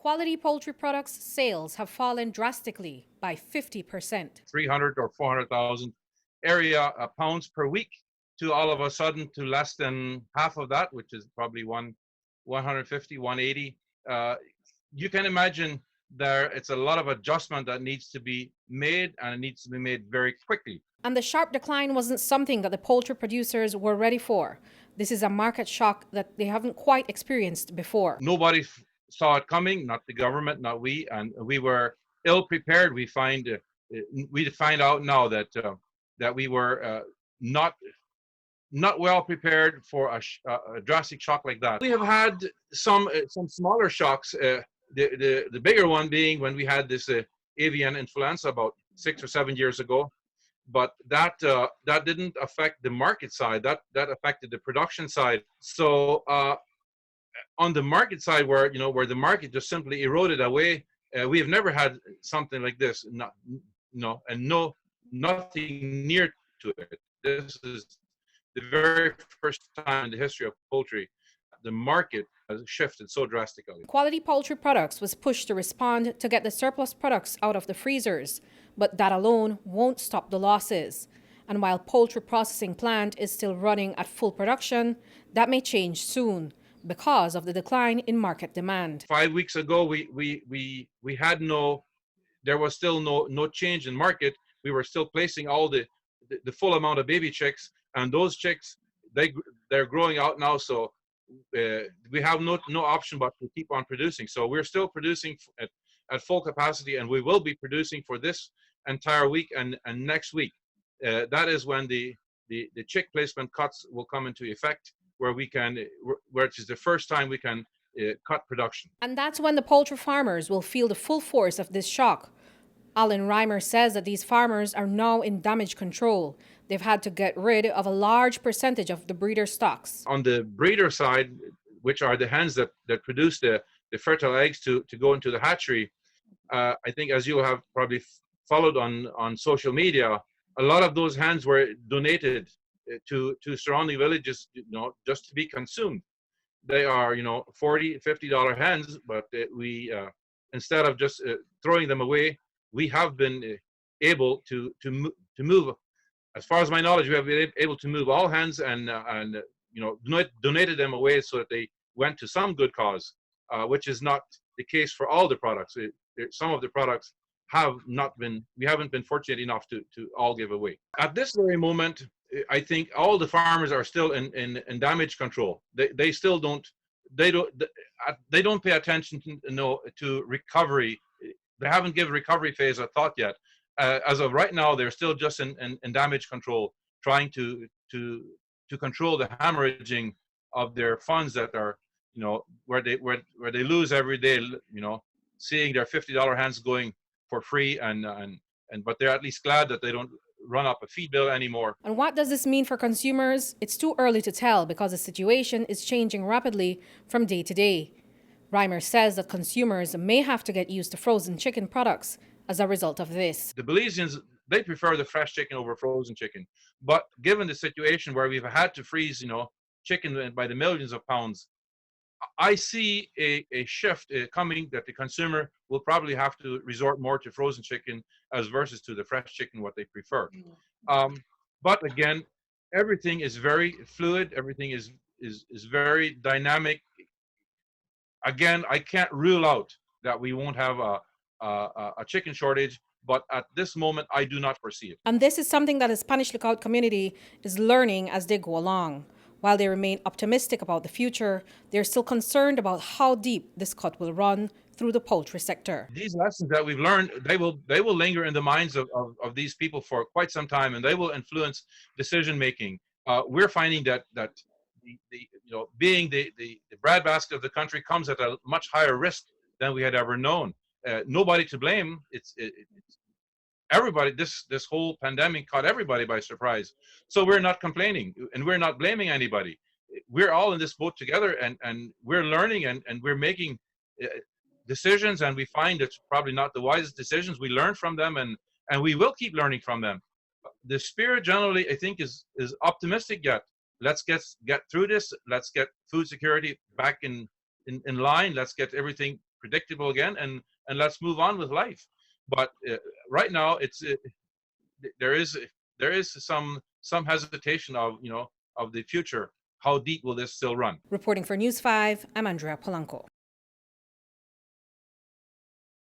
Quality poultry products sales have fallen drastically by 50%. 300 or 400,000 area pounds per week to all of a sudden to less than half of that, which is probably 150, 180. You can imagine it's a lot of adjustment that needs to be made, and it needs to be made very quickly. And the sharp decline wasn't something that the poultry producers were ready for. This is a market shock that they haven't quite experienced before. Nobody saw it coming, not the government, not we, and we were ill prepared. We find out now that we were not well prepared for a drastic shock like that. We have had some smaller shocks. The bigger one being when we had this avian influenza about 6 or 7 years ago, but that didn't affect the market side. That affected the production side. So on the market side, where the market just simply eroded away, we have never had something like this. Nothing near to it. This is the very first time in the history of poultry the market has shifted so drastically. Quality poultry products was pushed to respond to get the surplus products out of the freezers, but that alone won't stop the losses. And while poultry processing plant is still running at full production, that may change soon because of the decline in market demand. 5 weeks ago, we had there was still no change in market. We were still placing all the full amount of baby chicks, and those chicks, they're growing out now, so we have no option but to keep on producing. So we're still producing at full capacity, and we will be producing for this entire week and next week. That is when the chick placement cuts will come into effect, where it is the first time we can cut production. And that's when the poultry farmers will feel the full force of this shock. Allan Reimer says that these farmers are now in damage control. They've had to get rid of a large percentage of the breeder stocks. On the breeder side, which are the hens that produce the fertile eggs to go into the hatchery, I think, as you have probably followed on social media, a lot of those hens were donated to surrounding villages, just to be consumed. They are, $40, $50 hens, but we instead of just throwing them away, we have been able to move. As far as my knowledge, we have been able to move all hens and donated them away so that they went to some good cause, which is not the case for all the products. Some of the products we haven't been fortunate enough to all give away. At this very moment, I think all the farmers are still in damage control. They still don't pay attention to recovery. They haven't given recovery phase a thought yet. As of right now, they're still just in damage control, trying to control the hemorrhaging of their funds that are, where they lose every day, seeing their $50 hens going for free, but they're at least glad that they don't run up a feed bill anymore. And what does this mean for consumers? It's too early to tell because the situation is changing rapidly from day to day. Reimer says that consumers may have to get used to frozen chicken products as a result of this. The Belizeans, they prefer the fresh chicken over frozen chicken. But given the situation where we've had to freeze, chicken by the millions of pounds, I see a shift coming that the consumer will probably have to resort more to frozen chicken as versus to the fresh chicken, what they prefer. But again, everything is very fluid. Everything is very dynamic. Again, I can't rule out that we won't have a chicken shortage, but at this moment, I do not foresee it. And this is something that the Spanish Lookout community is learning as they go along. While they remain optimistic about the future, they're still concerned about how deep this cut will run through the poultry sector. These lessons that we've learned, they will linger in the minds of these people for quite some time, and they will influence decision making. We're finding that being the breadbasket of the country comes at a much higher risk than we had ever known. Nobody to blame. It's everybody. This whole pandemic caught everybody by surprise. So we're not complaining, and we're not blaming anybody. We're all in this boat together, and we're learning, and we're making decisions, and we find it's probably not the wisest decisions. We learn from them, and we will keep learning from them. The spirit generally, I think, is optimistic yet. Let's get through this. Let's get food security back in line. Let's get everything predictable again, and let's move on with life. But right now, there is some hesitation of of the future. How deep will this still run? Reporting for News 5, I'm Andrea Polanco.